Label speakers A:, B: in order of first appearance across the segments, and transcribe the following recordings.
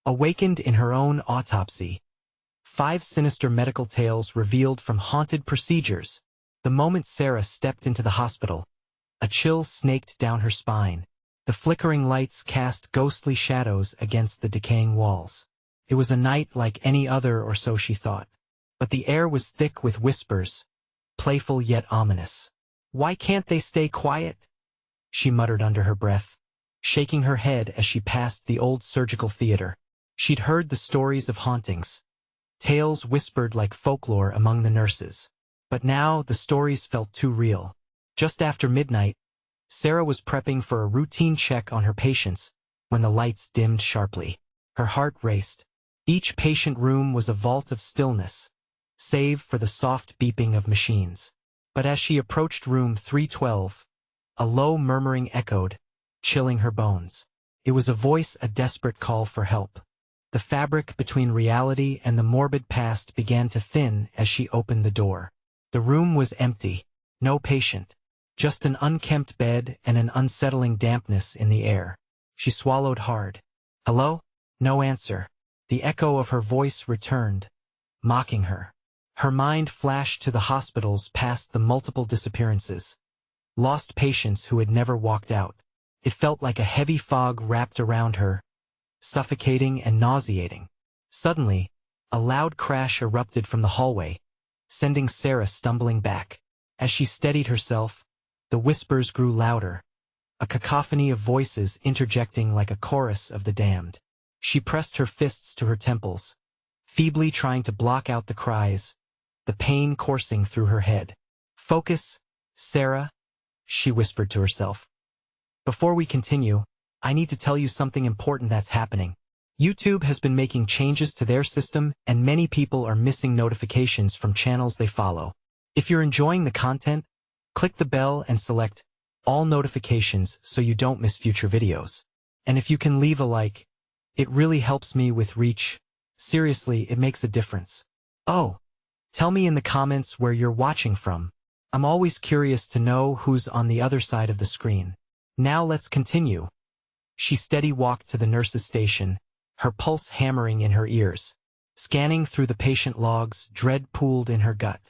A: Awakened in her own autopsy. 5 sinister medical tales revealed from haunted procedures. The moment Sarah stepped into the hospital, a chill snaked down her spine. The flickering lights cast ghostly shadows against the decaying walls. It was a night like any other, or so she thought. But the air was thick with whispers, playful yet ominous. "Why can't they stay quiet?" she muttered under her breath, shaking her head as she passed the old surgical theater. She'd heard the stories of hauntings, tales whispered like folklore among the nurses. But now the stories felt too real. Just after midnight, Sarah was prepping for a routine check on her patients when the lights dimmed sharply. Her heart raced. Each patient room was a vault of stillness, save for the soft beeping of machines. But as she approached room 312, a low murmuring echoed, chilling her bones. It was a voice, a desperate call for help. The fabric between reality and the morbid past began to thin as she opened the door. The room was empty, no patient, just an unkempt bed and an unsettling dampness in the air. She swallowed hard. "Hello?" No answer. The echo of her voice returned, mocking her. Her mind flashed to the hospitals past the multiple disappearances. Lost patients who had never walked out. It felt like a heavy fog wrapped around her, suffocating and nauseating. Suddenly, a loud crash erupted from the hallway, sending Sarah stumbling back. As she steadied herself, the whispers grew louder, a cacophony of voices interjecting like a chorus of the damned. She pressed her fists to her temples, feebly trying to block out the cries, the pain coursing through her head. "Focus, Sarah," she whispered to herself. "Before we continue, I need to tell you something important that's happening. YouTube has been making changes to their system, and many people are missing notifications from channels they follow. If you're enjoying the content, click the bell and select all notifications so you don't miss future videos. And if you can leave a like, it really helps me with reach. Seriously, it makes a difference. Oh, tell me in the comments where you're watching from. I'm always curious to know who's on the other side of the screen. Now let's continue." She steady walked to the nurse's station, her pulse hammering in her ears. Scanning through the patient logs, dread pooled in her gut.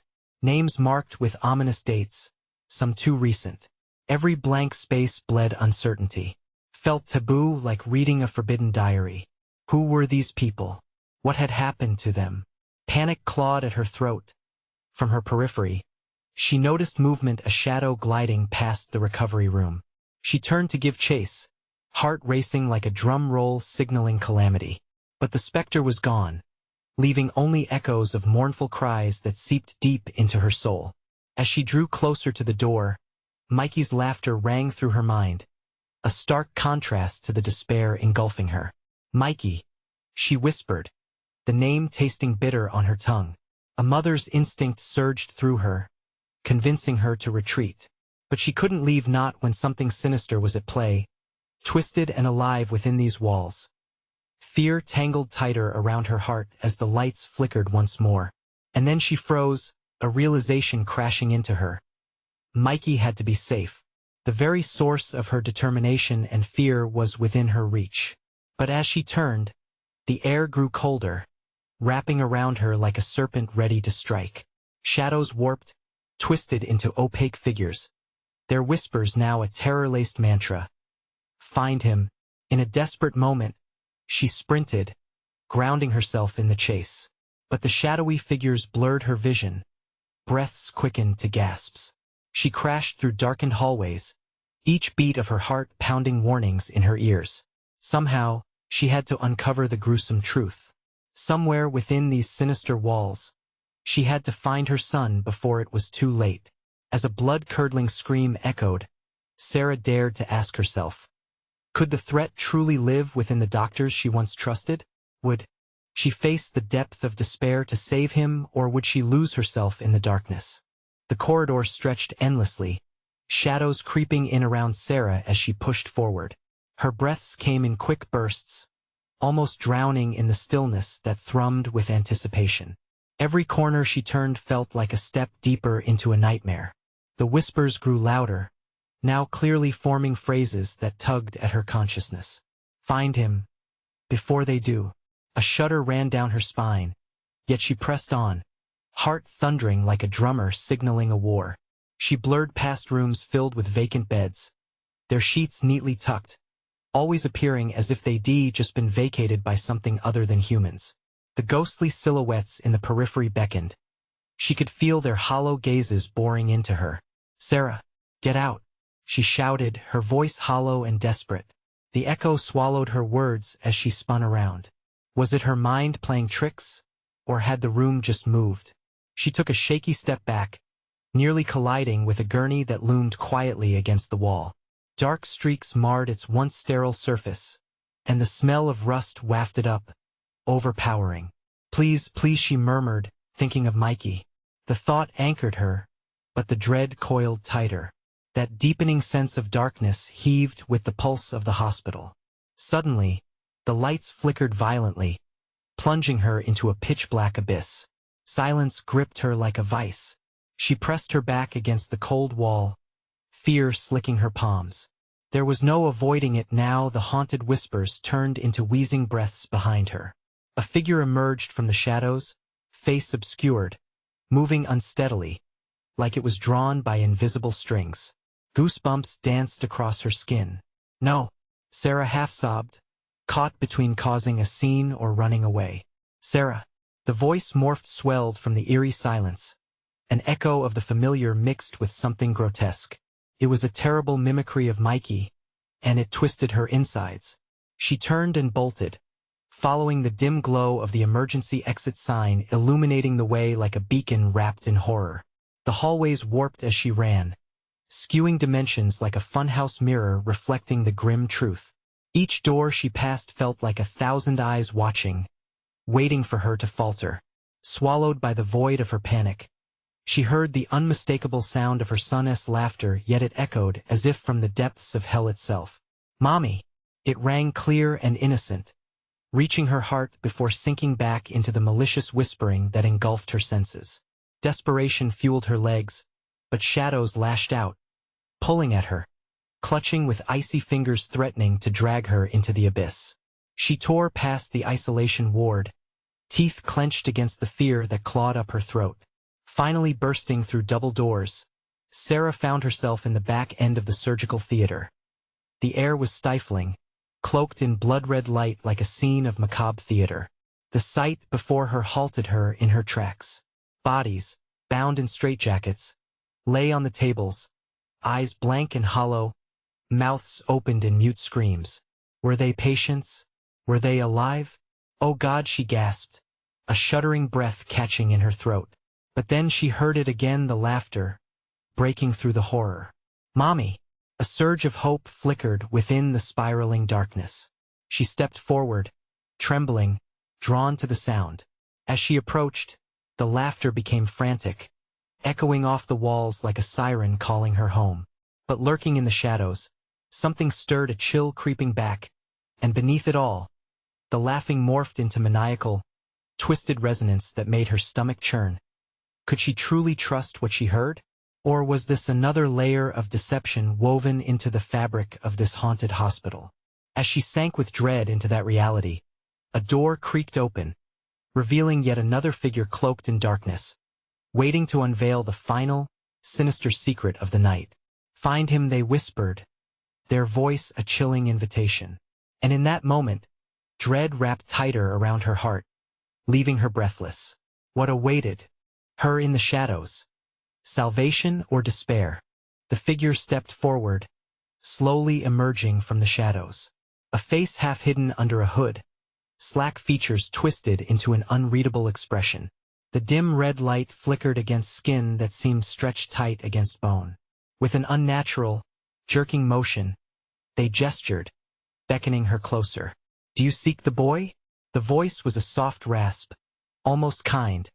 A: Names marked with ominous dates, some too recent. Every blank space bled uncertainty. Felt taboo, like reading a forbidden diary. Who were these people? What had happened to them? Panic clawed at her throat. From her periphery, she noticed movement, a shadow gliding past the recovery room. She turned to give chase, heart racing like a drum roll signaling calamity. But the specter was gone, leaving only echoes of mournful cries that seeped deep into her soul. As she drew closer to the door, Mikey's laughter rang through her mind, a stark contrast to the despair engulfing her. "Mikey," she whispered, the name tasting bitter on her tongue. A mother's instinct surged through her, convincing her to retreat. But she couldn't leave, not when something sinister was at play, twisted and alive within these walls. Fear tangled tighter around her heart as the lights flickered once more. And then she froze, a realization crashing into her. Mikey had to be safe. The very source of her determination and fear was within her reach. But as she turned, the air grew colder, wrapping around her like a serpent ready to strike. Shadows warped, twisted into opaque figures, their whispers now a terror-laced mantra. Find him. In a desperate moment, she sprinted, grounding herself in the chase. But the shadowy figures blurred her vision. Breaths quickened to gasps. She crashed through darkened hallways, each beat of her heart pounding warnings in her ears. Somehow, she had to uncover the gruesome truth. Somewhere within these sinister walls, she had to find her son before it was too late. As a blood-curdling scream echoed, Sarah dared to ask herself, could the threat truly live within the doctors she once trusted? Would she face the depth of despair to save him, or would she lose herself in the darkness? The corridor stretched endlessly, shadows creeping in around Sarah as she pushed forward. Her breaths came in quick bursts, almost drowning in the stillness that thrummed with anticipation. Every corner she turned felt like a step deeper into a nightmare. The whispers grew louder, now clearly forming phrases that tugged at her consciousness. Find him. Before they do. A shudder ran down her spine, yet she pressed on, heart thundering like a drummer signaling a war. She blurred past rooms filled with vacant beds, their sheets neatly tucked, always appearing as if they'd just been vacated by something other than humans. The ghostly silhouettes in the periphery beckoned. She could feel their hollow gazes boring into her. "Sarah, get out," she shouted, her voice hollow and desperate. The echo swallowed her words as she spun around. Was it her mind playing tricks, or had the room just moved? She took a shaky step back, nearly colliding with a gurney that loomed quietly against the wall. Dark streaks marred its once sterile surface, and the smell of rust wafted up, overpowering. "Please, please," she murmured, thinking of Mikey. The thought anchored her, but the dread coiled tighter. That deepening sense of darkness heaved with the pulse of the hospital. Suddenly, the lights flickered violently, plunging her into a pitch-black abyss. Silence gripped her like a vice. She pressed her back against the cold wall, fear slicking her palms. There was no avoiding it now. The haunted whispers turned into wheezing breaths behind her. A figure emerged from the shadows, face obscured, moving unsteadily, like it was drawn by invisible strings. Goosebumps danced across her skin. "No," Sarah half-sobbed, caught between causing a scene or running away. "Sarah." The voice swelled from the eerie silence, an echo of the familiar mixed with something grotesque. It was a terrible mimicry of Mikey, and it twisted her insides. She turned and bolted, following the dim glow of the emergency exit sign illuminating the way like a beacon wrapped in horror. The hallways warped as she ran, skewing dimensions like a funhouse mirror reflecting the grim truth. Each door she passed felt like 1,000 eyes watching, waiting for her to falter. Swallowed by the void of her panic, she heard the unmistakable sound of her son's laughter, yet it echoed as if from the depths of hell itself. "Mommy!" It rang clear and innocent, reaching her heart before sinking back into the malicious whispering that engulfed her senses. Desperation fueled her legs, but shadows lashed out, pulling at her, clutching with icy fingers threatening to drag her into the abyss. She tore past the isolation ward, teeth clenched against the fear that clawed up her throat. Finally bursting through double doors, Sarah found herself in the back end of the surgical theater. The air was stifling, cloaked in blood-red light like a scene of macabre theater. The sight before her halted her in her tracks. Bodies, bound in straitjackets, lay on the tables, eyes blank and hollow, mouths opened in mute screams. Were they patients? Were they alive? "Oh God," she gasped, a shuddering breath catching in her throat. But then she heard it again, the laughter, breaking through the horror. "Mommy!" A surge of hope flickered within the spiraling darkness. She stepped forward, trembling, drawn to the sound. As she approached, the laughter became frantic, echoing off the walls like a siren calling her home. But lurking in the shadows, something stirred, a chill creeping back, and beneath it all, the laughing morphed into maniacal, twisted resonance that made her stomach churn. Could she truly trust what she heard? Or was this another layer of deception woven into the fabric of this haunted hospital? As she sank with dread into that reality, a door creaked open, revealing yet another figure cloaked in darkness, waiting to unveil the final, sinister secret of the night. "Find him," they whispered, their voice a chilling invitation. And in that moment, dread wrapped tighter around her heart, leaving her breathless. What awaited her in the shadows? Salvation or despair? The figure stepped forward, slowly emerging from the shadows. A face half hidden under a hood, slack features twisted into an unreadable expression. The dim red light flickered against skin that seemed stretched tight against bone. With an unnatural, jerking motion, they gestured, beckoning her closer. "Do you seek the boy?" The voice was a soft rasp, almost kind,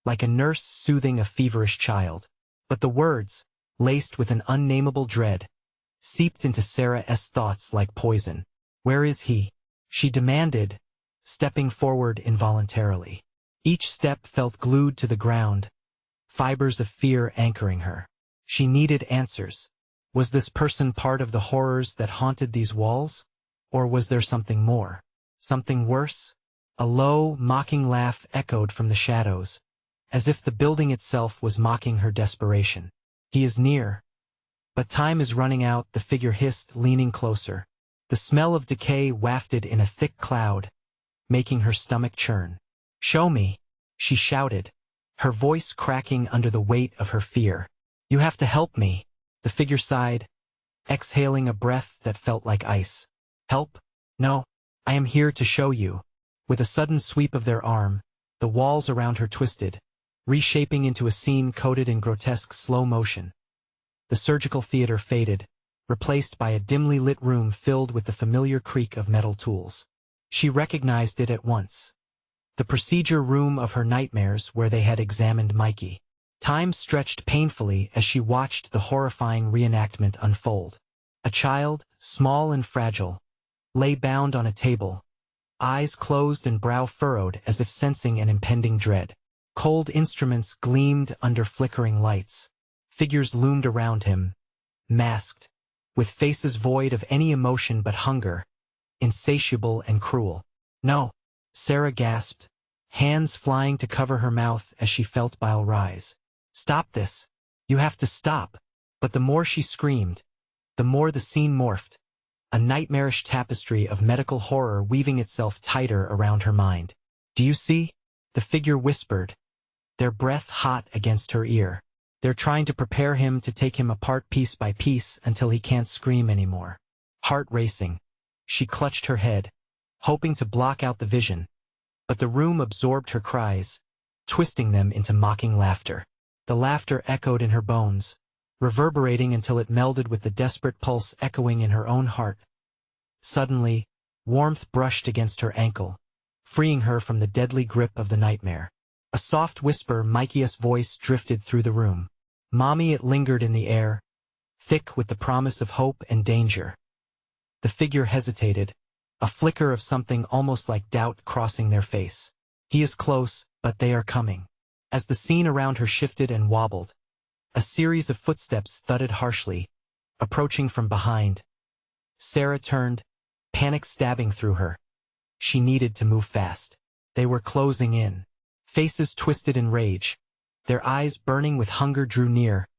A: like a nurse soothing a feverish child. But the words, laced with an unnameable dread, seeped into Sarah's thoughts like poison. "Where is he?" she demanded, stepping forward involuntarily. Each step felt glued to the ground, fibers of fear anchoring her. She needed answers. Was this person part of the horrors that haunted these walls? Or was there something more? Something worse? A low, mocking laugh echoed from the shadows, as if the building itself was mocking her desperation. He is near. But time is running out, the figure hissed, leaning closer. The smell of decay wafted in a thick cloud, making her stomach churn. "Show me," she shouted, her voice cracking under the weight of her fear. "You have to help me," the figure sighed, exhaling a breath that felt like ice. "Help? No, I am here to show you." With a sudden sweep of their arm, the walls around her twisted, reshaping into a scene coated in grotesque slow motion. The surgical theater faded, replaced by a dimly lit room filled with the familiar creak of metal tools. She recognized it at once. The procedure room of her nightmares where they had examined Mikey. Time stretched painfully as she watched the horrifying reenactment unfold. A child, small and fragile, lay bound on a table, eyes closed and brow furrowed as if sensing an impending dread. Cold instruments gleamed under flickering lights. Figures loomed around him, masked, with faces void of any emotion but hunger, insatiable and cruel. "No," Sarah gasped, hands flying to cover her mouth as she felt bile rise. "Stop this. You have to stop." But the more she screamed, the more the scene morphed, a nightmarish tapestry of medical horror weaving itself tighter around her mind. "Do you see?" the figure whispered, their breath hot against her ear. "They're trying to prepare him to take him apart piece by piece until he can't scream anymore." Heart racing, she clutched her head, hoping to block out the vision, but the room absorbed her cries, twisting them into mocking laughter. The laughter echoed in her bones, reverberating until it melded with the desperate pulse echoing in her own heart. Suddenly, warmth brushed against her ankle, freeing her from the deadly grip of the nightmare. A soft whisper, Mikey's voice, drifted through the room. "Mommy," it lingered in the air, thick with the promise of hope and danger. The figure hesitated, a flicker of something almost like doubt crossing their face. "He is close, but they are coming." As the scene around her shifted and wobbled, a series of footsteps thudded harshly, approaching from behind. Sarah turned, panic stabbing through her. She needed to move fast. They were closing in. Faces twisted in rage, their eyes burning with hunger, drew near,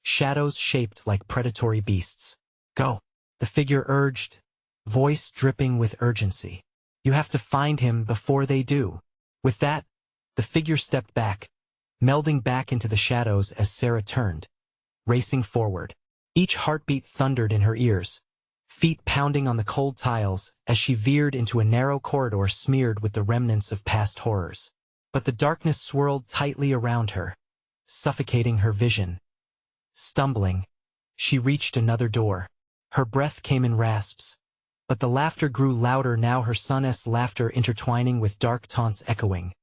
A: shadows shaped like predatory beasts. "Go," the figure urged, voice dripping with urgency. "You have to find him before they do." With that, the figure stepped back, melding back into the shadows as Sarah turned, racing forward. Each heartbeat thundered in her ears, feet pounding on the cold tiles as she veered into a narrow corridor smeared with the remnants of past horrors. But the darkness swirled tightly around her, suffocating her vision. Stumbling, she reached another door. Her breath came in rasps, but the laughter grew louder now, her son's laughter intertwining with dark taunts echoing.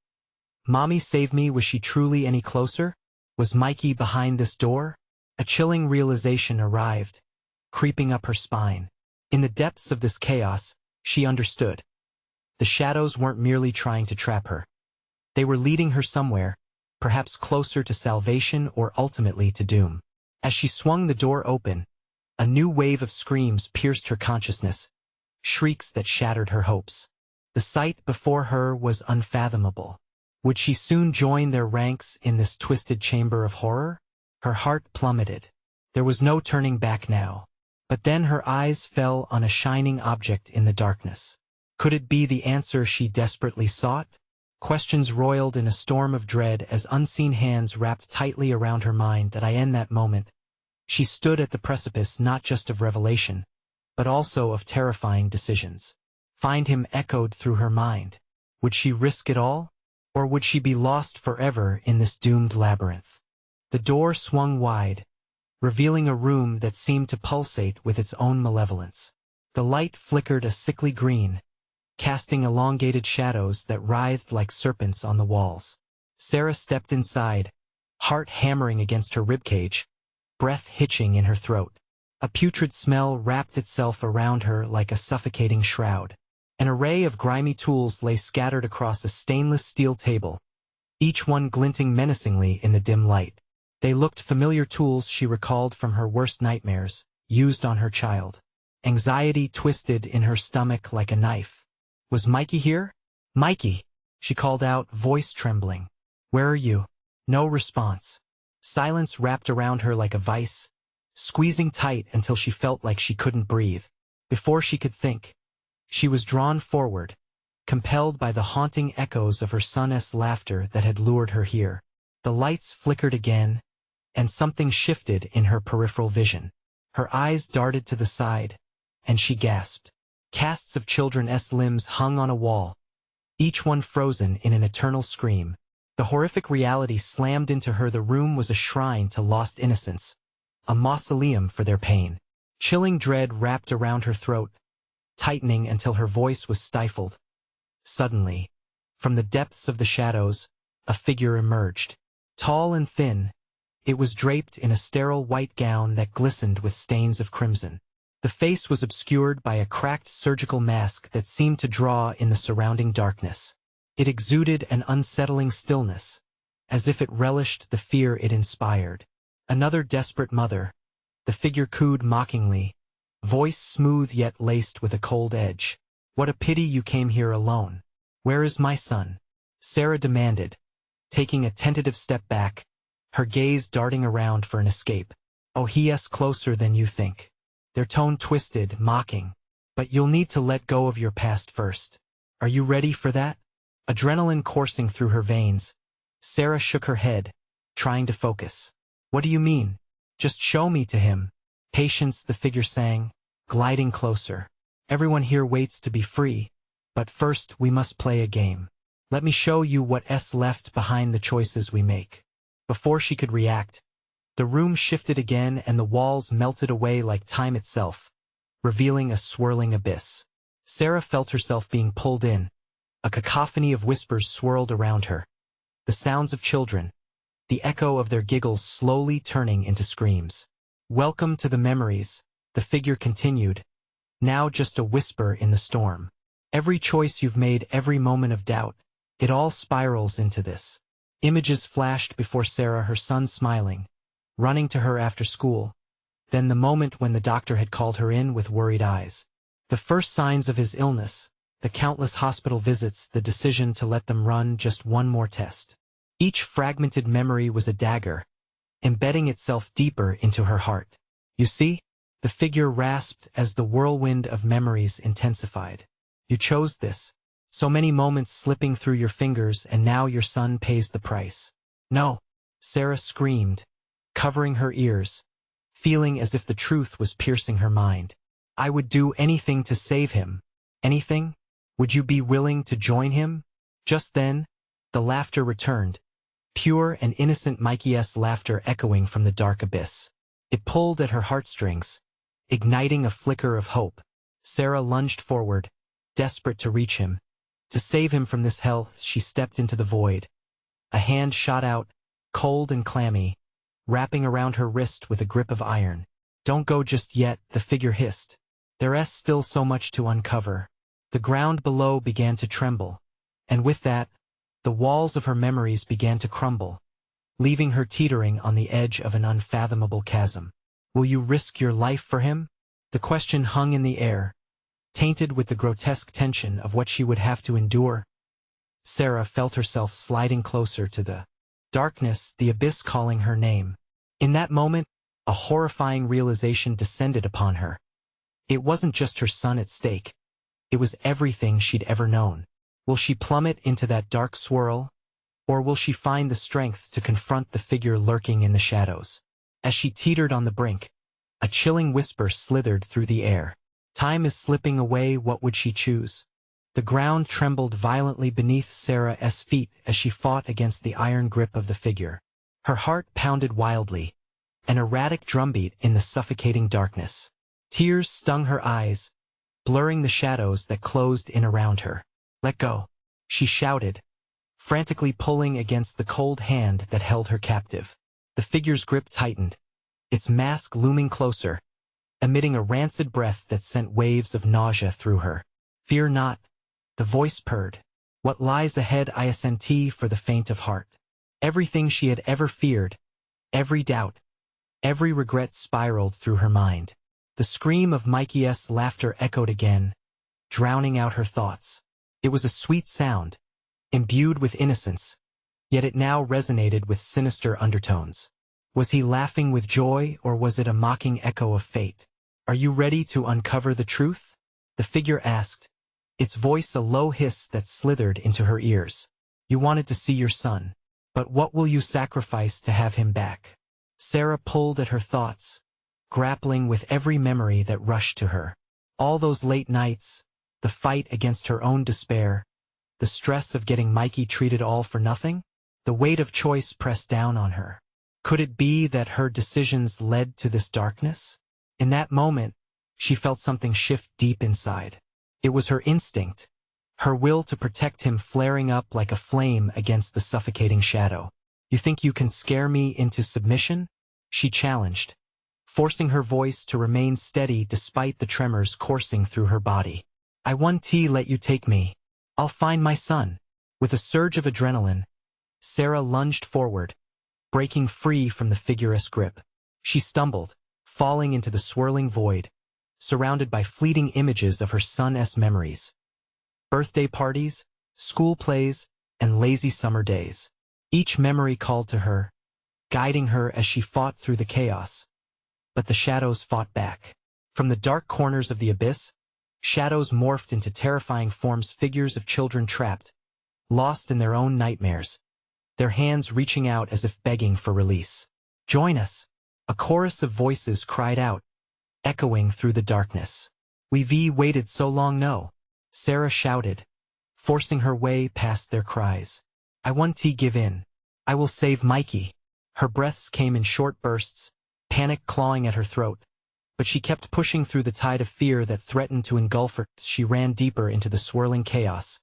A: "Mommy, save me." Was she truly any closer? Was Mikey behind this door? A chilling realization arrived, creeping up her spine. In the depths of this chaos, she understood. The shadows weren't merely trying to trap her. They were leading her somewhere, perhaps closer to salvation or ultimately to doom. As she swung the door open, a new wave of screams pierced her consciousness, shrieks that shattered her hopes. The sight before her was unfathomable. Would she soon join their ranks in this twisted chamber of horror? Her heart plummeted. There was no turning back now. But then her eyes fell on a shining object in the darkness. Could it be the answer she desperately sought? Questions roiled in a storm of dread as unseen hands wrapped tightly around her mind. In that moment, she stood at the precipice not just of revelation, but also of terrifying decisions. Find him echoed through her mind. Would she risk it all? Or would she be lost forever in this doomed labyrinth? The door swung wide, revealing a room that seemed to pulsate with its own malevolence. The light flickered a sickly green, casting elongated shadows that writhed like serpents on the walls. Sarah stepped inside, heart hammering against her ribcage, breath hitching in her throat. A putrid smell wrapped itself around her like a suffocating shroud. An array of grimy tools lay scattered across a stainless steel table, each one glinting menacingly in the dim light. They looked familiar, tools she recalled from her worst nightmares, used on her child. Anxiety twisted in her stomach like a knife. Was Mikey here? Mikey! She called out, voice trembling. "Where are you?" No response. Silence wrapped around her like a vice, squeezing tight until she felt like she couldn't breathe. Before she could think, she was drawn forward, compelled by the haunting echoes of her son's laughter that had lured her here. The lights flickered again, and something shifted in her peripheral vision. Her eyes darted to the side, and she gasped. Casts of children's limbs hung on a wall, each one frozen in an eternal scream. The horrific reality slammed into her. The room was a shrine to lost innocence, a mausoleum for their pain. Chilling dread wrapped around her throat, tightening until her voice was stifled. Suddenly, from the depths of the shadows, a figure emerged. Tall and thin, it was draped in a sterile white gown that glistened with stains of crimson. The face was obscured by a cracked surgical mask that seemed to draw in the surrounding darkness. It exuded an unsettling stillness, as if it relished the fear it inspired. Another desperate mother, the figure cooed mockingly, voice smooth yet laced with a cold edge. "What a pity you came here alone. Where is my son?" Sarah demanded, taking a tentative step back, her gaze darting around for an escape. "Oh, he's closer than you think." Their tone twisted, mocking. "But you'll need to let go of your past first. Are you ready for that?" Adrenaline coursing through her veins, Sarah shook her head, trying to focus. "What do you mean? Just show me to him." "Patience," the figure sang, gliding closer. "Everyone here waits to be free, but first we must play a game. Let me show you what's left behind the choices we make." Before she could react, the room shifted again and the walls melted away like time itself, revealing a swirling abyss. Sarah felt herself being pulled in. A cacophony of whispers swirled around her. The sounds of children, the echo of their giggles slowly turning into screams. "Welcome to the memories," the figure continued, now just a whisper in the storm. "Every choice you've made, every moment of doubt, it all spirals into this." Images flashed before Sarah, her son smiling, running to her after school, then the moment when the doctor had called her in with worried eyes. The first signs of his illness, the countless hospital visits, the decision to let them run just one more test. Each fragmented memory was a dagger, embedding itself deeper into her heart. "You see?" the figure rasped as the whirlwind of memories intensified. "You chose this. So many moments slipping through your fingers, and now your son pays the price." "No!" Sarah screamed, covering her ears, feeling as if the truth was piercing her mind. "I would do anything to save him." "Anything? Would you be willing to join him?" Just then, the laughter returned, pure and innocent Mikey's laughter echoing from the dark abyss. It pulled at her heartstrings, igniting a flicker of hope. Sarah lunged forward, desperate to reach him. To save him from this hell, she stepped into the void. A hand shot out, cold and clammy, wrapping around her wrist with a grip of iron. "Don't go just yet," the figure hissed. "There's still so much to uncover." The ground below began to tremble, and with that, the walls of her memories began to crumble, leaving her teetering on the edge of an unfathomable chasm. "Will you risk your life for him?" The question hung in the air, tainted with the grotesque tension of what she would have to endure. Sarah felt herself sliding closer to the darkness, the abyss calling her name. In that moment, a horrifying realization descended upon her. It wasn't just her son at stake. It was everything she'd ever known. Will she plummet into that dark swirl, or will she find the strength to confront the figure lurking in the shadows? As she teetered on the brink, a chilling whisper slithered through the air. "Time is slipping away, what would she choose?" The ground trembled violently beneath Sarah's feet as she fought against the iron grip of the figure. Her heart pounded wildly, an erratic drumbeat in the suffocating darkness. Tears stung her eyes, blurring the shadows that closed in around her. "Let go," she shouted, frantically pulling against the cold hand that held her captive. The figure's grip tightened, its mask looming closer, emitting a rancid breath that sent waves of nausea through her. "Fear not," the voice purred. "What lies ahead isn't for the faint of heart." Everything she had ever feared, every doubt, every regret spiraled through her mind. The scream of Mikey's laughter echoed again, drowning out her thoughts. It was a sweet sound, imbued with innocence, yet it now resonated with sinister undertones. Was he laughing with joy, or was it a mocking echo of fate? "Are you ready to uncover the truth?" the figure asked, its voice a low hiss that slithered into her ears. "You wanted to see your son. But what will you sacrifice to have him back?" Sarah pulled at her thoughts, grappling with every memory that rushed to her. All those late nights, the fight against her own despair, the stress of getting Mikey treated all for nothing? The weight of choice pressed down on her. Could it be that her decisions led to this darkness? In that moment, she felt something shift deep inside. It was her instinct, her will to protect him flaring up like a flame against the suffocating shadow. "You think you can scare me into submission?" she challenged, forcing her voice to remain steady despite the tremors coursing through her body. "I won't let you take me. I'll find my son." With a surge of adrenaline, Sarah lunged forward, breaking free from the figure's grip. She stumbled, falling into the swirling void, surrounded by fleeting images of her son's memories. Birthday parties, school plays, and lazy summer days. Each memory called to her, guiding her as she fought through the chaos. But the shadows fought back. From the dark corners of the abyss, shadows morphed into terrifying forms, figures of children trapped, lost in their own nightmares, their hands reaching out as if begging for release. "Join us!" a chorus of voices cried out, echoing through the darkness. "We've waited so long, no," Sarah shouted, forcing her way past their cries. "I won't give in. I will save Mikey." Her breaths came in short bursts, panic clawing at her throat, but she kept pushing through the tide of fear that threatened to engulf her. She ran deeper into the swirling chaos.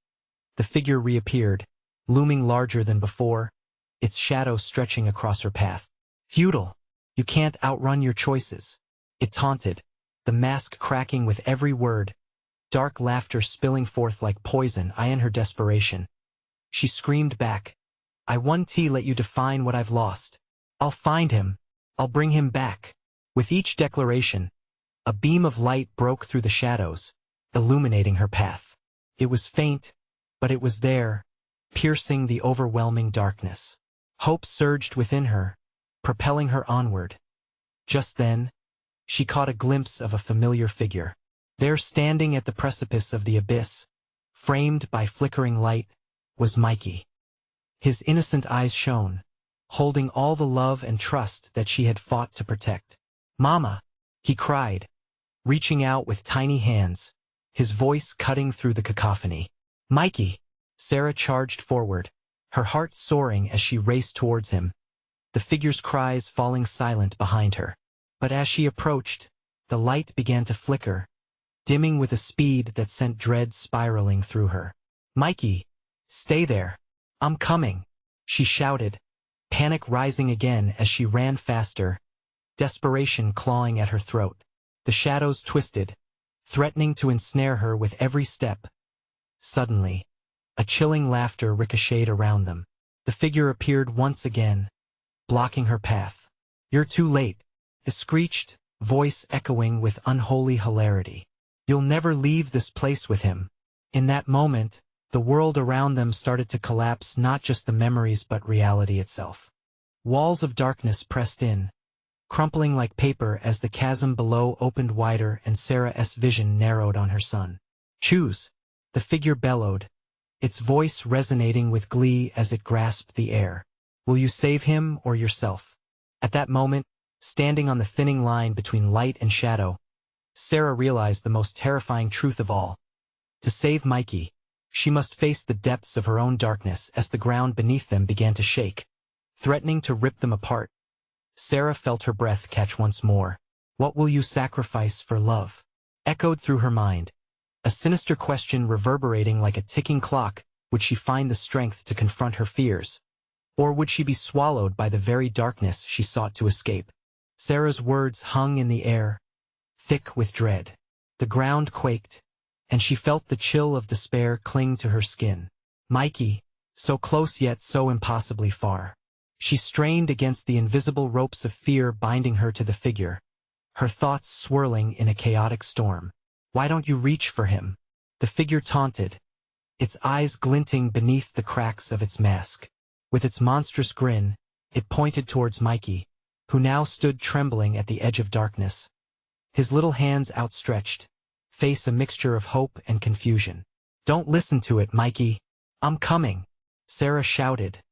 A: The figure reappeared, looming larger than before, its shadow stretching across her path. "Futile! You can't outrun your choices," it taunted, the mask cracking with every word, dark laughter spilling forth like poison. In her desperation, she screamed back, "I won't let you define what I've lost. I'll find him. I'll bring him back." With each declaration, a beam of light broke through the shadows, illuminating her path. It was faint, but it was there, piercing the overwhelming darkness. Hope surged within her, propelling her onward. Just then, she caught a glimpse of a familiar figure. There, standing at the precipice of the abyss, framed by flickering light, was Mikey. His innocent eyes shone, holding all the love and trust that she had fought to protect. "Mama!" he cried, reaching out with tiny hands, his voice cutting through the cacophony. "Mikey!" Sarah charged forward, her heart soaring as she raced towards him, the figure's cries falling silent behind her. But as she approached, the light began to flicker, dimming with a speed that sent dread spiraling through her. "Mikey! Stay there! I'm coming!" she shouted, panic rising again as she ran faster, desperation clawing at her throat. The shadows twisted, threatening to ensnare her with every step. Suddenly, a chilling laughter ricocheted around them. The figure appeared once again, blocking her path. "You're too late," it screeched, voice echoing with unholy hilarity. "You'll never leave this place with him." In that moment, the world around them started to collapse, not just the memories but reality itself. Walls of darkness pressed in, crumpling like paper as the chasm below opened wider and Sarah's vision narrowed on her son. "Choose," the figure bellowed, its voice resonating with glee as it grasped the air. "Will you save him or yourself?" At that moment, standing on the thinning line between light and shadow, Sarah realized the most terrifying truth of all. To save Mikey, she must face the depths of her own darkness as the ground beneath them began to shake, threatening to rip them apart. Sarah felt her breath catch once more. "What will you sacrifice for love?" echoed through her mind, a sinister question reverberating like a ticking clock. Would she find the strength to confront her fears? Or would she be swallowed by the very darkness she sought to escape? Sarah's words hung in the air, thick with dread. The ground quaked, and she felt the chill of despair cling to her skin. Mikey, so close yet so impossibly far. She strained against the invisible ropes of fear binding her to the figure, her thoughts swirling in a chaotic storm. "Why don't you reach for him?" the figure taunted, its eyes glinting beneath the cracks of its mask. With its monstrous grin, it pointed towards Mikey, who now stood trembling at the edge of darkness. His little hands outstretched, face a mixture of hope and confusion. "Don't listen to it, Mikey. I'm coming," Sarah shouted,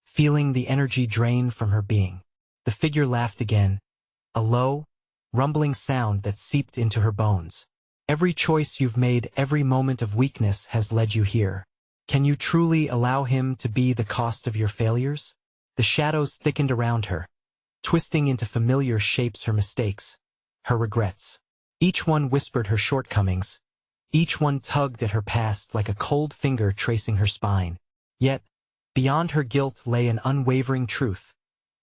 A: feeling the energy drain from her being. The figure laughed again, a low, rumbling sound that seeped into her bones. "Every choice you've made, every moment of weakness has led you here. Can you truly allow him to be the cost of your failures?" The shadows thickened around her, twisting into familiar shapes her mistakes, her regrets. Each one whispered her shortcomings. Each one tugged at her past like a cold finger tracing her spine. Yet, beyond her guilt lay an unwavering truth.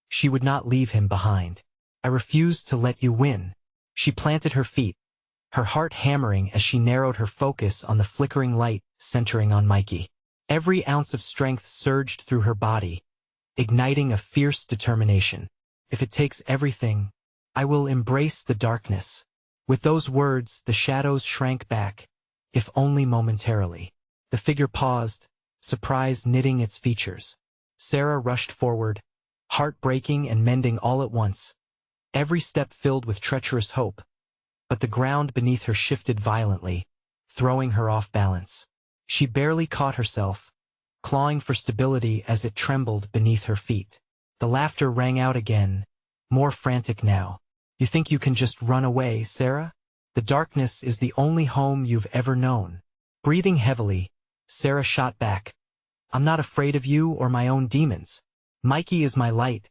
A: She would not leave him behind. "I refuse to let you win." She planted her feet, her heart hammering as she narrowed her focus on the flickering light centering on Mikey. Every ounce of strength surged through her body, igniting a fierce determination. "If it takes everything, I will embrace the darkness." With those words, the shadows shrank back, if only momentarily. The figure paused, surprise knitting its features. Sarah rushed forward, heart breaking and mending all at once, every step filled with treacherous hope. But the ground beneath her shifted violently, throwing her off balance. She barely caught herself, clawing for stability as it trembled beneath her feet. The laughter rang out again, more frantic now. "You think you can just run away, Sarah? The darkness is the only home you've ever known." Breathing heavily, Sarah shot back. "I'm not afraid of you or my own demons. Mikey is my light,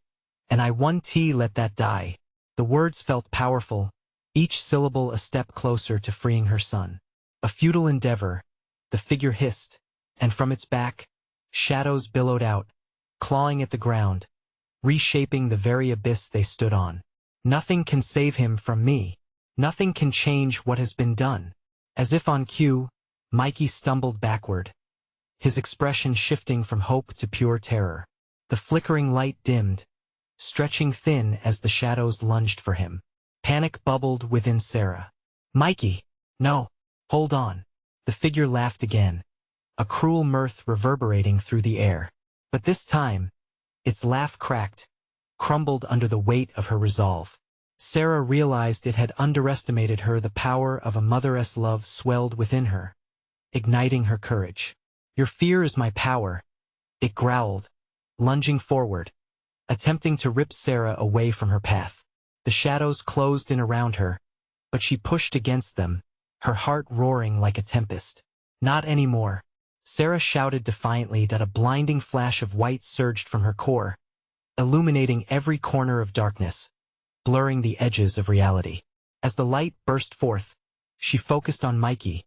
A: and I won't let that die." The words felt powerful, each syllable a step closer to freeing her son. A futile endeavor, the figure hissed, and from its back, shadows billowed out, clawing at the ground, reshaping the very abyss they stood on. "Nothing can save him from me. Nothing can change what has been done." As if on cue, Mikey stumbled backward, his expression shifting from hope to pure terror. The flickering light dimmed, stretching thin as the shadows lunged for him. Panic bubbled within Sarah. "Mikey! No! Hold on!" The figure laughed again, a cruel mirth reverberating through the air. But this time, its laugh cracked, crumbled under the weight of her resolve. Sarah realized it had underestimated her. The power of a mother's love swelled within her, igniting her courage. "Your fear is my power," it growled, lunging forward, attempting to rip Sarah away from her path. The shadows closed in around her, but she pushed against them, her heart roaring like a tempest. "Not anymore." Sarah shouted defiantly. That a blinding flash of white surged from her core, illuminating every corner of darkness, blurring the edges of reality. As the light burst forth, she focused on Mikey,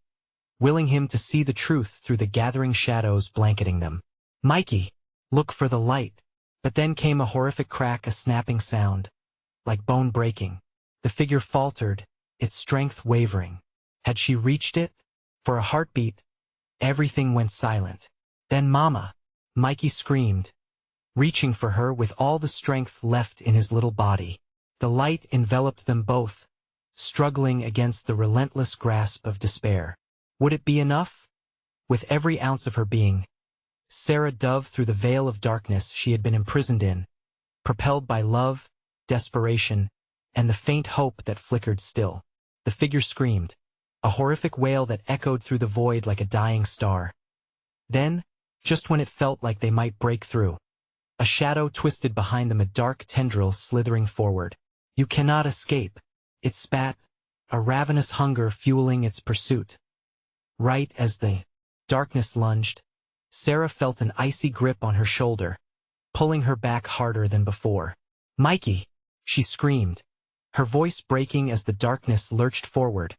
A: willing him to see the truth through the gathering shadows blanketing them. "Mikey, look for the light." But then came a horrific crack, a snapping sound, like bone breaking. The figure faltered, its strength wavering. Had she reached it? For a heartbeat, everything went silent. Then "Mama!" Mikey screamed, reaching for her with all the strength left in his little body. The light enveloped them both, struggling against the relentless grasp of despair. Would it be enough? With every ounce of her being, Sarah dove through the veil of darkness she had been imprisoned in, propelled by love, desperation, and the faint hope that flickered still. The figure screamed, a horrific wail that echoed through the void like a dying star. Then, just when it felt like they might break through, a shadow twisted behind them, a dark tendril slithering forward. "You cannot escape," it spat, a ravenous hunger fueling its pursuit. Right as the darkness lunged, Sarah felt an icy grip on her shoulder, pulling her back harder than before. "Mikey!" she screamed, her voice breaking as the darkness lurched forward,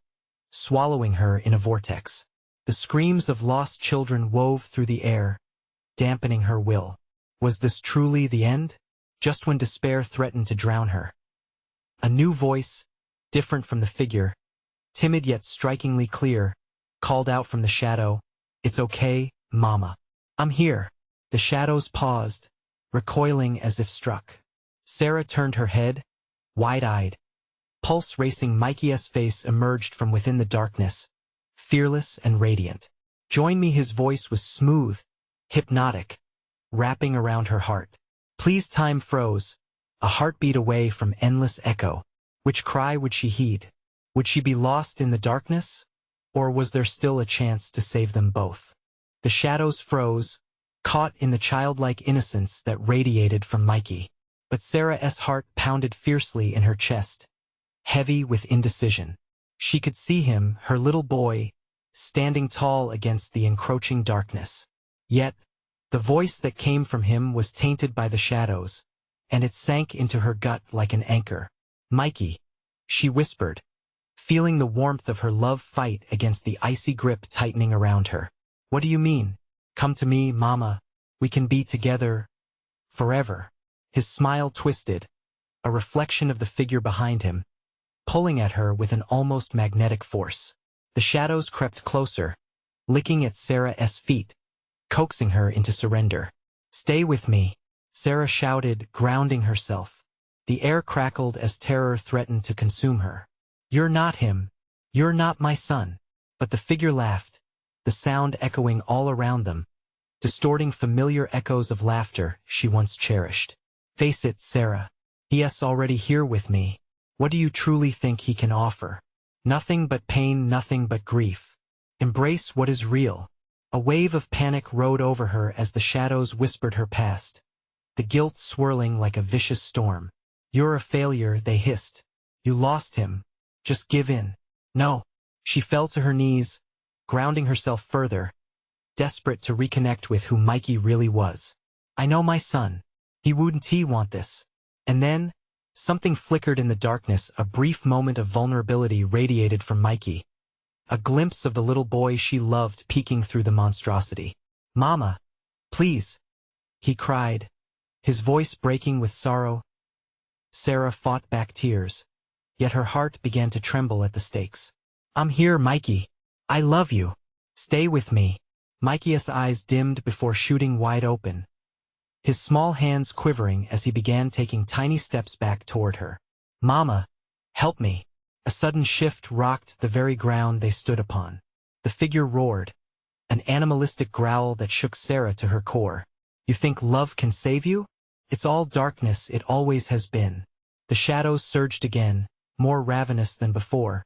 A: swallowing her in a vortex. The screams of lost children wove through the air, dampening her will. Was this truly the end? Just when despair threatened to drown her, a new voice, different from the figure, timid yet strikingly clear, called out from the shadow, "It's okay, Mama. I'm here." The shadows paused, recoiling as if struck. Sarah turned her head, wide-eyed, pulse racing. Mikey's face emerged from within the darkness, fearless and radiant. Join me. His voice was smooth, hypnotic, wrapping around her heart. Please. Time froze, a heartbeat away from endless echo. Which cry would she heed? Would she be lost in the darkness? Or was there still a chance to save them both? The shadows froze, caught in the childlike innocence that radiated from Mikey. But Sarah's heart pounded fiercely in her chest, heavy with indecision. She could see him, her little boy, standing tall against the encroaching darkness. Yet, the voice that came from him was tainted by the shadows, and it sank into her gut like an anchor. Mikey, she whispered, feeling the warmth of her love fight against the icy grip tightening around her. What do you mean? Come to me, Mama. We can be together forever. His smile twisted, a reflection of the figure behind him, pulling at her with an almost magnetic force. The shadows crept closer, licking at Sarah's feet, coaxing her into surrender. Stay with me, Sarah shouted, grounding herself. The air crackled as terror threatened to consume her. You're not him. You're not my son. But the figure laughed, the sound echoing all around them, distorting familiar echoes of laughter she once cherished. Face it, Sarah. He is already here with me. What do you truly think he can offer? Nothing but pain, nothing but grief. Embrace what is real. A wave of panic rode over her as the shadows whispered her past, the guilt swirling like a vicious storm. You're a failure, they hissed. You lost him. Just give in. No. She fell to her knees, grounding herself further, desperate to reconnect with who Mikey really was. I know my son. He wouldn't want this. And then, something flickered in the darkness. A brief moment of vulnerability radiated from Mikey, a glimpse of the little boy she loved peeking through the monstrosity. Mama, please, he cried, his voice breaking with sorrow. Sarah fought back tears, yet her heart began to tremble at the stakes. I'm here, Mikey. I love you. Stay with me. Mikey's eyes dimmed before shooting wide open, his small hands quivering as he began taking tiny steps back toward her. Mama, help me. A sudden shift rocked the very ground they stood upon. The figure roared, an animalistic growl that shook Sarah to her core. You think love can save you? It's all darkness, it always has been. The shadows surged again, more ravenous than before,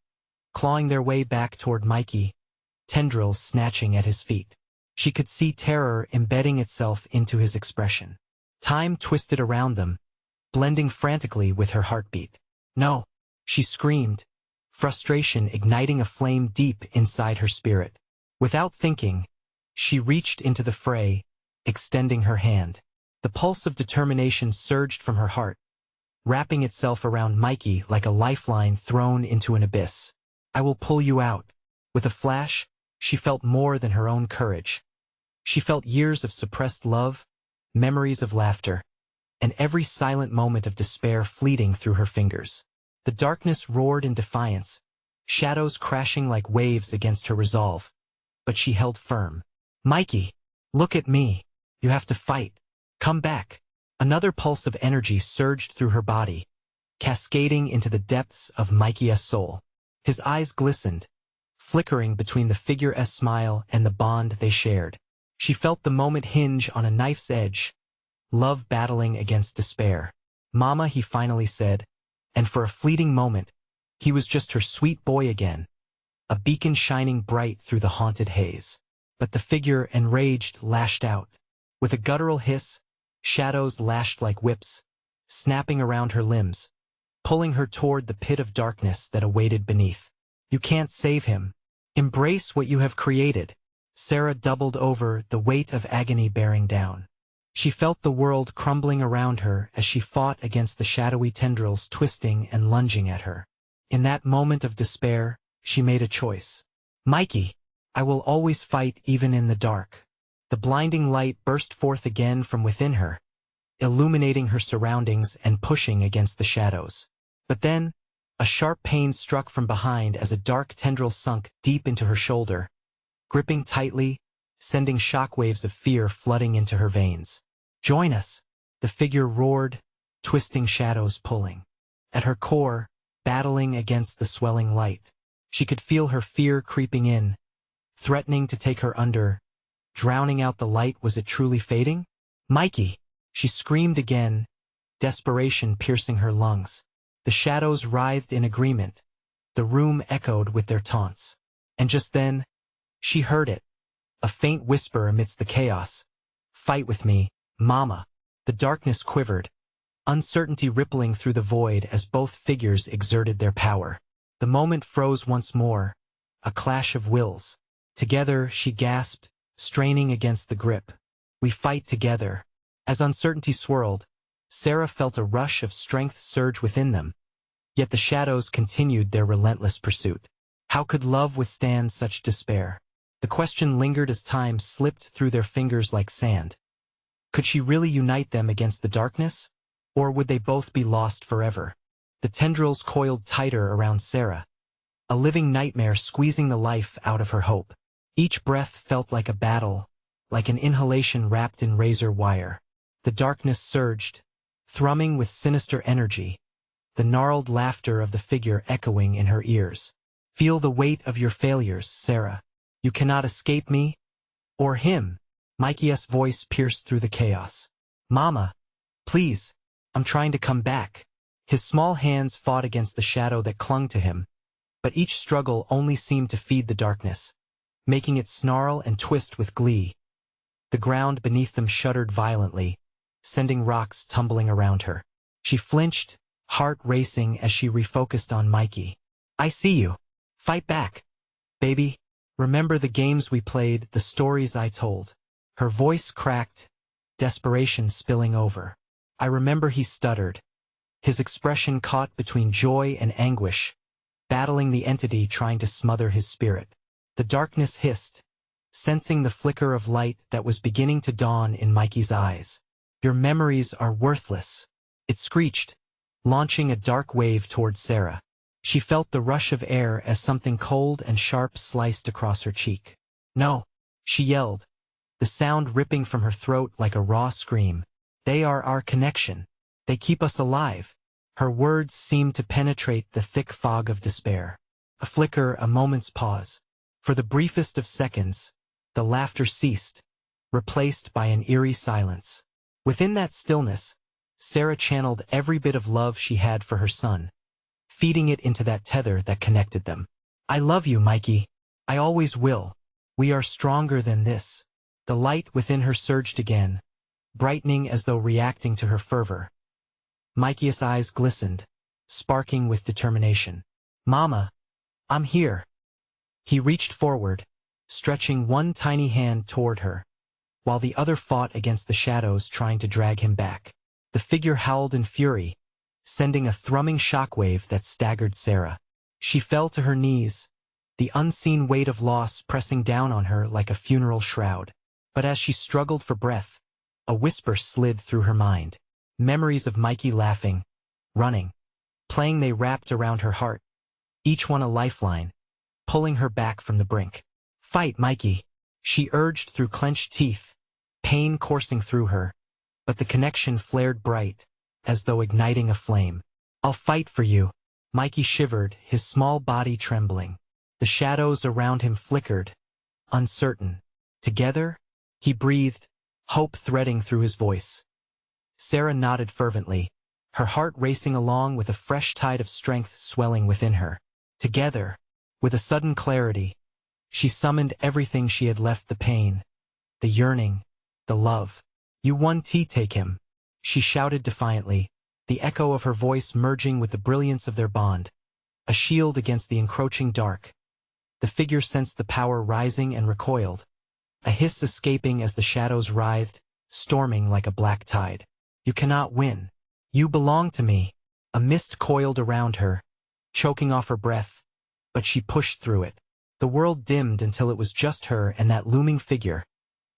A: clawing their way back toward Mikey, tendrils snatching at his feet. She could see terror embedding itself into his expression. Time twisted around them, blending frantically with her heartbeat. No, she screamed, frustration igniting a flame deep inside her spirit. Without thinking, she reached into the fray, extending her hand. The pulse of determination surged from her heart, wrapping itself around Mikey like a lifeline thrown into an abyss. I will pull you out. With a flash, she felt more than her own courage. She felt years of suppressed love, memories of laughter, and every silent moment of despair fleeting through her fingers. The darkness roared in defiance, shadows crashing like waves against her resolve. But she held firm. Mikey, look at me. You have to fight. Come back. Another pulse of energy surged through her body, cascading into the depths of Mikey's soul. His eyes glistened, flickering between the figure's smile and the bond they shared. She felt the moment hinge on a knife's edge, love battling against despair. Mama, he finally said, and for a fleeting moment, he was just her sweet boy again, a beacon shining bright through the haunted haze. But the figure, enraged, lashed out. With a guttural hiss, shadows lashed like whips, snapping around her limbs, pulling her toward the pit of darkness that awaited beneath. You can't save him. Embrace what you have created. Sarah doubled over, the weight of agony bearing down. She felt the world crumbling around her as she fought against the shadowy tendrils twisting and lunging at her. In that moment of despair, she made a choice. Mikey, I will always fight even in the dark. The blinding light burst forth again from within her, illuminating her surroundings and pushing against the shadows. But then, a sharp pain struck from behind as a dark tendril sunk deep into her shoulder, gripping tightly, sending shockwaves of fear flooding into her veins. Join us, the figure roared, twisting shadows pulling. At her core, battling against the swelling light, she could feel her fear creeping in, threatening to take her under, drowning out the light. Was it truly fading? Mikey! She screamed again, desperation piercing her lungs. The shadows writhed in agreement. The room echoed with their taunts. And just then, she heard it. A faint whisper amidst the chaos. "Fight with me, Mama." The darkness quivered, uncertainty rippling through the void as both figures exerted their power. The moment froze once more, a clash of wills. Together, she gasped, straining against the grip. "We fight together." As uncertainty swirled, Sarah felt a rush of strength surge within them. Yet the shadows continued their relentless pursuit. How could love withstand such despair? The question lingered as time slipped through their fingers like sand. Could she really unite them against the darkness? Or would they both be lost forever? The tendrils coiled tighter around Sarah, a living nightmare squeezing the life out of her hope. Each breath felt like a battle, like an inhalation wrapped in razor wire. The darkness surged, thrumming with sinister energy, the gnarled laughter of the figure echoing in her ears. "Feel the weight of your failures, Sarah. You cannot escape me, or him." Mikey's voice pierced through the chaos. "Mama, please, I'm trying to come back." His small hands fought against the shadow that clung to him, but each struggle only seemed to feed the darkness, making it snarl and twist with glee. The ground beneath them shuddered violently, sending rocks tumbling around her. She flinched, heart racing as she refocused on Mikey. "I see you. Fight back. Baby, remember the games we played, the stories I told." Her voice cracked, desperation spilling over. "I remember," he stuttered, his expression caught between joy and anguish, battling the entity trying to smother his spirit. The darkness hissed, sensing the flicker of light that was beginning to dawn in Mikey's eyes. "Your memories are worthless," it screeched, launching a dark wave toward Sarah. She felt the rush of air as something cold and sharp sliced across her cheek. "No," she yelled, the sound ripping from her throat like a raw scream. "They are our connection. They keep us alive." Her words seemed to penetrate the thick fog of despair. A flicker, a moment's pause. For the briefest of seconds, the laughter ceased, replaced by an eerie silence. Within that stillness, Sarah channeled every bit of love she had for her son, feeding it into that tether that connected them. "I love you, Mikey. I always will. We are stronger than this." The light within her surged again, brightening as though reacting to her fervor. Mikey's eyes glistened, sparking with determination. "Mama, I'm here." He reached forward, stretching one tiny hand toward her, while the other fought against the shadows trying to drag him back. The figure howled in fury, sending a thrumming shockwave that staggered Sarah. She fell to her knees, the unseen weight of loss pressing down on her like a funeral shroud. But as she struggled for breath, a whisper slid through her mind. Memories of Mikey laughing, running, playing they wrapped around her heart, each one a lifeline, pulling her back from the brink. "Fight, Mikey," she urged through clenched teeth, pain coursing through her, but the connection flared bright, as though igniting a flame. "I'll fight for you." Mikey shivered, his small body trembling. The shadows around him flickered, uncertain. Together, he breathed, hope threading through his voice. Sarah nodded fervently, her heart racing along with a fresh tide of strength swelling within her. Together, with a sudden clarity, she summoned everything she had left: the pain, the yearning, the love. "You won, take him," she shouted defiantly, the echo of her voice merging with the brilliance of their bond. A shield against the encroaching dark. The figure sensed the power rising and recoiled, a hiss escaping as the shadows writhed, storming like a black tide. "You cannot win. You belong to me." A mist coiled around her, choking off her breath, but she pushed through it. The world dimmed until it was just her and that looming figure,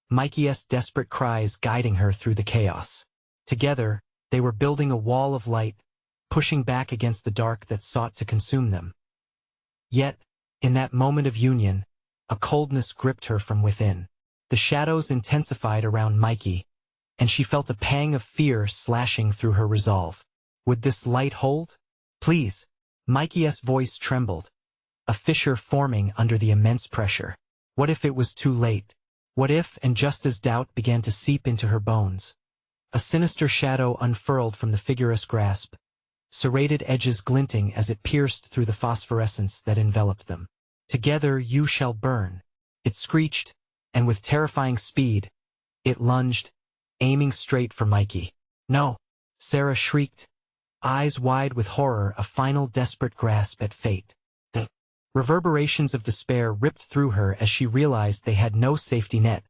A: Mikey's desperate cries guiding her through the chaos. Together, they were building a wall of light, pushing back against the dark that sought to consume them. Yet, in that moment of union, a coldness gripped her from within. The shadows intensified around Mikey, and she felt a pang of fear slashing through her resolve. Would this light hold? "Please." Mikey's voice trembled, a fissure forming under the immense pressure. What if it was too late? What if, and just as doubt began to seep into her bones, a sinister shadow unfurled from the figure's grasp, serrated edges glinting as it pierced through the phosphorescence that enveloped them. Together you shall burn. It screeched, and with terrifying speed, it lunged, aiming straight for Mikey. No! Sarah shrieked, eyes wide with horror, a final desperate grasp at fate. The reverberations of despair ripped through her as she realized they had no safety net,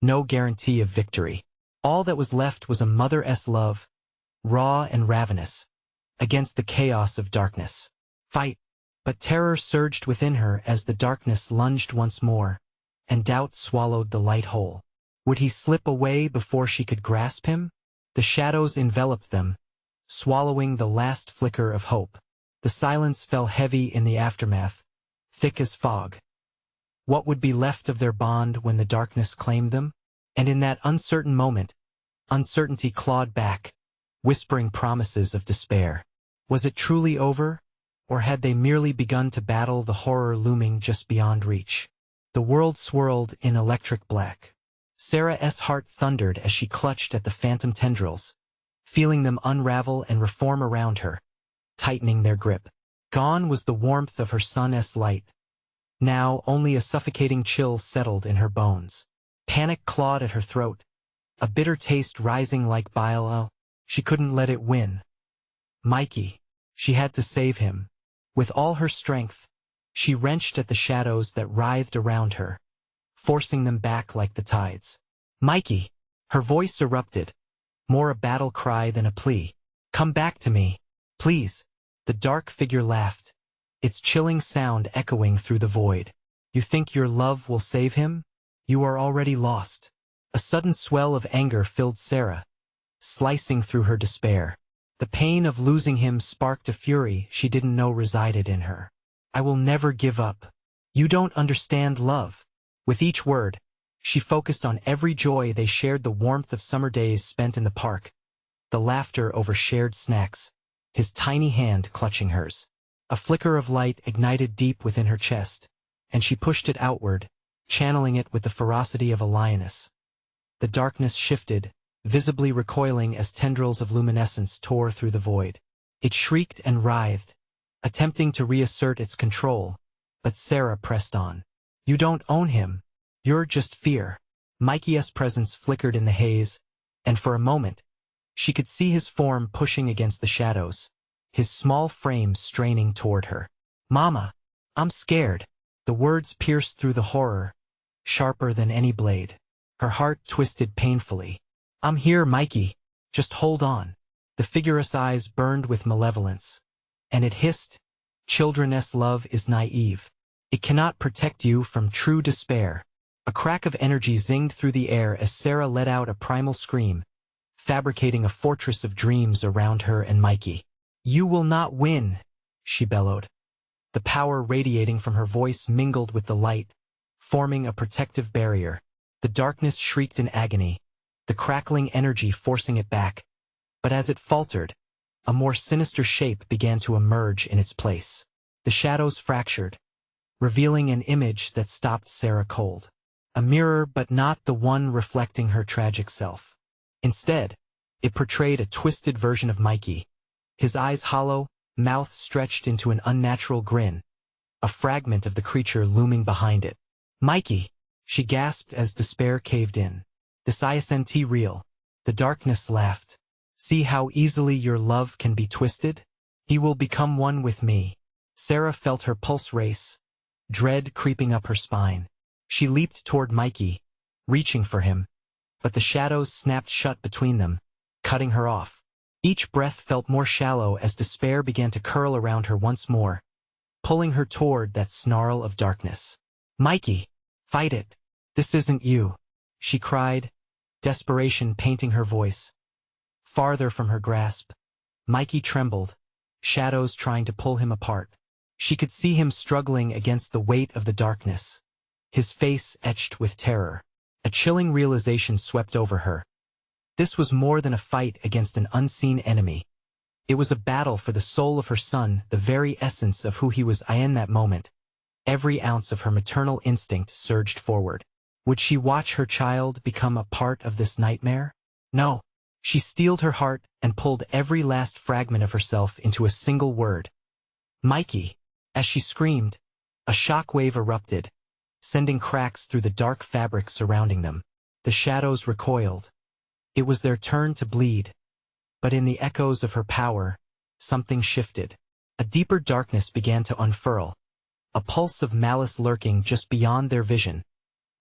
A: no guarantee of victory. All that was left was a mother's love, raw and ravenous, against the chaos of darkness. Fight! But terror surged within her as the darkness lunged once more, and doubt swallowed the light whole. Would he slip away before she could grasp him? The shadows enveloped them, swallowing the last flicker of hope. The silence fell heavy in the aftermath, thick as fog. What would be left of their bond when the darkness claimed them? And in that uncertain moment, uncertainty clawed back, whispering promises of despair. Was it truly over, or had they merely begun to battle the horror looming just beyond reach? The world swirled in electric black. Sarah's heart thundered as she clutched at the phantom tendrils, feeling them unravel and reform around her, tightening their grip. Gone was the warmth of her son's light. Now only a suffocating chill settled in her bones. Panic clawed at her throat, a bitter taste rising like bile. Oh, she couldn't let it win. Mikey. She had to save him. With all her strength, she wrenched at the shadows that writhed around her, forcing them back like the tides. Mikey! Her voice erupted, more a battle cry than a plea. Come back to me, please. The dark figure laughed, its chilling sound echoing through the void. You think your love will save him? You are already lost. A sudden swell of anger filled Sarah, slicing through her despair. The pain of losing him sparked a fury she didn't know resided in her. I will never give up. You don't understand love. With each word, she focused on every joy they shared, the warmth of summer days spent in the park, the laughter over shared snacks, his tiny hand clutching hers. A flicker of light ignited deep within her chest, and she pushed it outward, channeling it with the ferocity of a lioness. The darkness shifted, visibly recoiling as tendrils of luminescence tore through the void. It shrieked and writhed, attempting to reassert its control, but Sarah pressed on. You don't own him. You're just fear. Mikey's presence flickered in the haze, and for a moment, she could see his form pushing against the shadows, his small frame straining toward her. Mama, I'm scared. The words pierced through the horror, sharper than any blade. Her heart twisted painfully. I'm here, Mikey. Just hold on. The figure's eyes burned with malevolence, and it hissed, children's love is naive. It cannot protect you from true despair. A crack of energy zinged through the air as Sarah let out a primal scream, fabricating a fortress of dreams around her and Mikey. You will not win, she bellowed. The power radiating from her voice mingled with the light, forming a protective barrier. The darkness shrieked in agony, the crackling energy forcing it back. But as it faltered, a more sinister shape began to emerge in its place. The shadows fractured, revealing an image that stopped Sarah cold. A mirror, but not the one reflecting her tragic self. Instead, it portrayed a twisted version of Mikey, his eyes hollow, mouth stretched into an unnatural grin, a fragment of the creature looming behind it. Mikey, she gasped as despair caved in. This isn't real. The darkness laughed. See how easily your love can be twisted? He will become one with me. Sarah felt her pulse race, dread creeping up her spine. She leaped toward Mikey, reaching for him, but the shadows snapped shut between them, cutting her off. Each breath felt more shallow as despair began to curl around her once more, pulling her toward that snarl of darkness. Mikey, fight it. This isn't you, she cried, desperation painting her voice. Farther from her grasp, Mikey trembled, shadows trying to pull him apart. She could see him struggling against the weight of the darkness, his face etched with terror. A chilling realization swept over her. This was more than a fight against an unseen enemy. It was a battle for the soul of her son, the very essence of who he was in that moment. Every ounce of her maternal instinct surged forward. Would she watch her child become a part of this nightmare? No. She steeled her heart and pulled every last fragment of herself into a single word. Mikey! As she screamed, a shock wave erupted, sending cracks through the dark fabric surrounding them. The shadows recoiled. It was their turn to bleed. But in the echoes of her power, something shifted. A deeper darkness began to unfurl, a pulse of malice lurking just beyond their vision,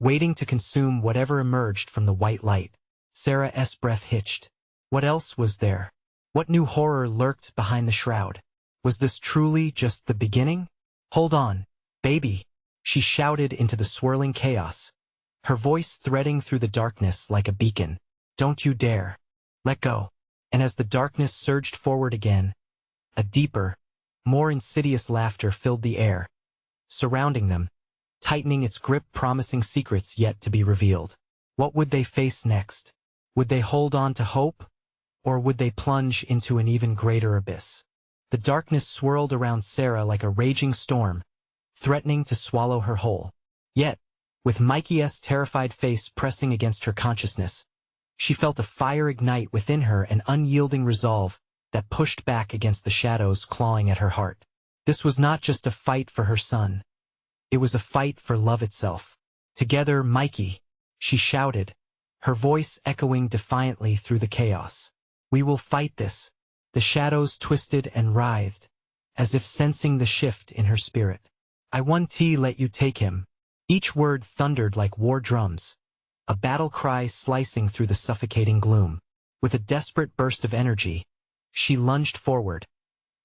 A: waiting to consume whatever emerged from the white light. Sarah's breath hitched. What else was there? What new horror lurked behind the shroud? Was this truly just the beginning? Hold on, baby, she shouted into the swirling chaos, her voice threading through the darkness like a beacon. Don't you dare. Let go. And as the darkness surged forward again, a deeper, more insidious laughter filled the air, surrounding them, tightening its grip, promising secrets yet to be revealed. What would they face next? Would they hold on to hope, or would they plunge into an even greater abyss? The darkness swirled around Sarah like a raging storm, threatening to swallow her whole. Yet, with Mikey's terrified face pressing against her consciousness, she felt a fire ignite within her, an unyielding resolve that pushed back against the shadows clawing at her heart. This was not just a fight for her son. It was a fight for love itself. Together, Mikey, she shouted, her voice echoing defiantly through the chaos. We will fight this. The shadows twisted and writhed, as if sensing the shift in her spirit. I won't let you take him. Each word thundered like war drums, a battle cry slicing through the suffocating gloom. With a desperate burst of energy, she lunged forward,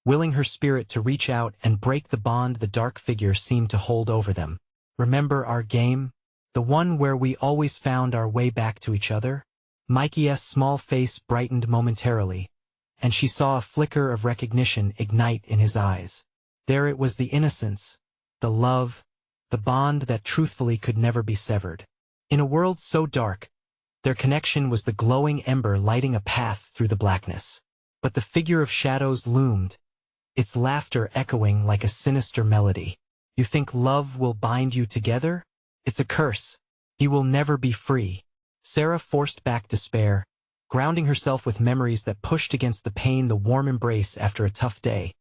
A: willing her spirit to reach out and break the bond the dark figure seemed to hold over them. Remember our game? The one where we always found our way back to each other? Mikey's small face brightened momentarily, and she saw a flicker of recognition ignite in his eyes. There it was, the innocence, the love, the bond that truthfully could never be severed. In a world so dark, their connection was the glowing ember lighting a path through the blackness. But the figure of shadows loomed, its laughter echoing like a sinister melody. You think love will bind you together? It's a curse. He will never be free. Sarah forced back despair, grounding herself with memories that pushed against the pain, the warm embrace after a tough day,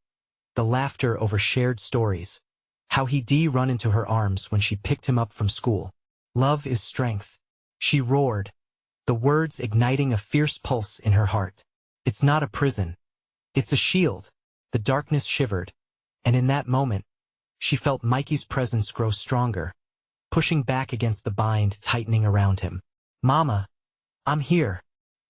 A: the laughter over shared stories, how he'd run into her arms when she picked him up from school. Love is strength, she roared, the words igniting a fierce pulse in her heart. It's not a prison. It's a shield. The darkness shivered, and in that moment, she felt Mikey's presence grow stronger, pushing back against the bind tightening around him. Mama, I'm here,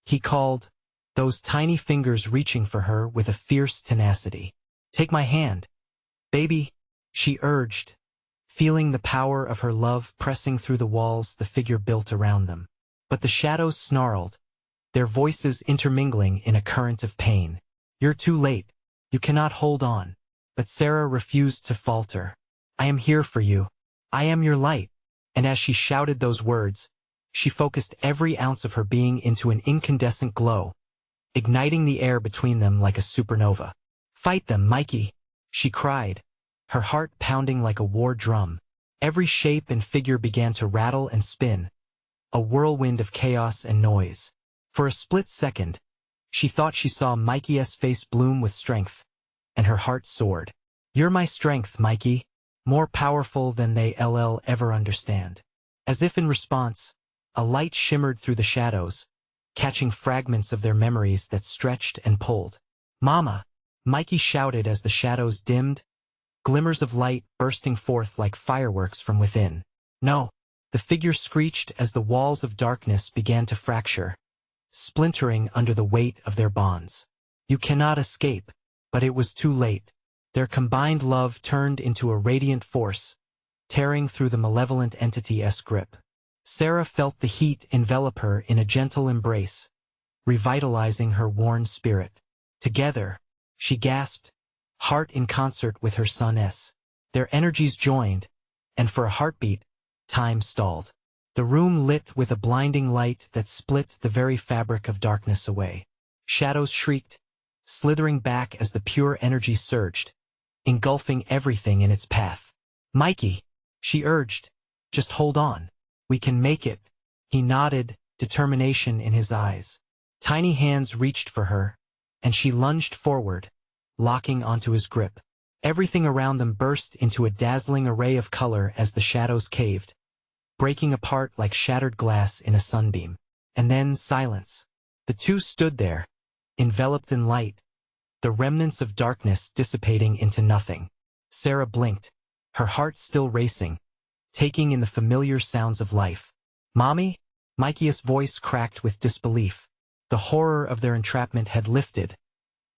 A: he called, those tiny fingers reaching for her with a fierce tenacity. Take my hand, baby, she urged, feeling the power of her love pressing through the walls the figure built around them. But the shadows snarled, their voices intermingling in a current of pain. You're too late. You cannot hold on. But Sarah refused to falter. I am here for you. I am your light. And as she shouted those words, she focused every ounce of her being into an incandescent glow, igniting the air between them like a supernova. Fight them, Mikey, she cried, her heart pounding like a war drum. Every shape and figure began to rattle and spin, a whirlwind of chaos and noise. For a split second, she thought she saw Mikey's face bloom with strength, and her heart soared. You're my strength, Mikey, more powerful than they'll ever understand. As if in response, a light shimmered through the shadows, catching fragments of their memories that stretched and pulled. Mama, Mikey shouted as the shadows dimmed, glimmers of light bursting forth like fireworks from within. No, the figure screeched as the walls of darkness began to fracture, splintering under the weight of their bonds. You cannot escape. But it was too late. Their combined love turned into a radiant force, tearing through the malevolent entity's grip. Sarah felt the heat envelop her in a gentle embrace, revitalizing her worn spirit. Together, she gasped, heart in concert with her son's. Their energies joined, and for a heartbeat, time stalled. The room lit with a blinding light that split the very fabric of darkness away. Shadows shrieked, slithering back as the pure energy surged, engulfing everything in its path. Mikey, she urged, just hold on. We can make it. He nodded, determination in his eyes. Tiny hands reached for her, and she lunged forward, locking onto his grip. Everything around them burst into a dazzling array of color as the shadows caved, breaking apart like shattered glass in a sunbeam. And then silence. The two stood there, enveloped in light, the remnants of darkness dissipating into nothing. Sarah blinked, her heart still racing, taking in the familiar sounds of life. "Mommy?" Mikey's voice cracked with disbelief. The horror of their entrapment had lifted.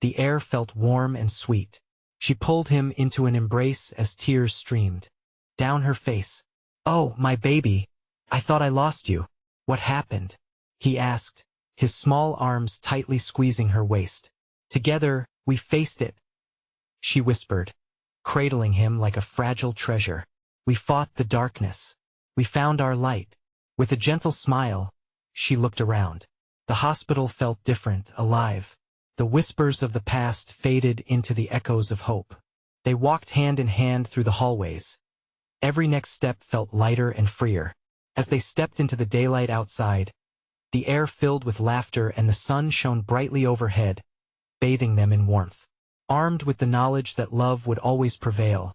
A: The air felt warm and sweet. She pulled him into an embrace as tears streamed down her face. "Oh, my baby, I thought I lost you. What happened?" he asked, his small arms tightly squeezing her waist. "Together, we faced it," she whispered, cradling him like a fragile treasure. "We fought the darkness. We found our light." With a gentle smile, she looked around. The hospital felt different, alive. The whispers of the past faded into the echoes of hope. They walked hand in hand through the hallways. Every next step felt lighter and freer. As they stepped into the daylight outside, the air filled with laughter and the sun shone brightly overhead, bathing them in warmth. Armed with the knowledge that love would always prevail,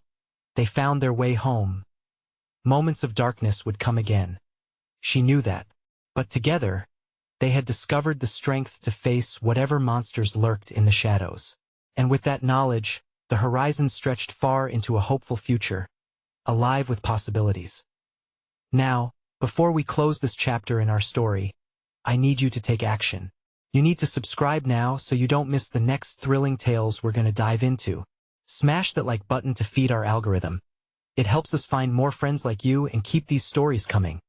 A: they found their way home. Moments of darkness would come again. She knew that. But together, they had discovered the strength to face whatever monsters lurked in the shadows. And with that knowledge, the horizon stretched far into a hopeful future, alive with possibilities. Now, before we close this chapter in our story, I need you to take action. You need to subscribe now so you don't miss the next thrilling tales we're going to dive into. Smash that like button to feed our algorithm. It helps us find more friends like you and keep these stories coming.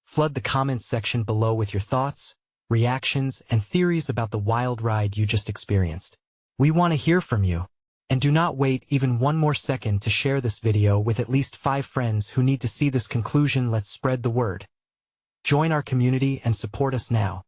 A: Flood the comments section below with your thoughts, reactions, and theories about the wild ride you just experienced. We want to hear from you. And do not wait even one more second to share this video with at least 5 friends who need to see this conclusion. Let's spread the word. Join our community and support us now.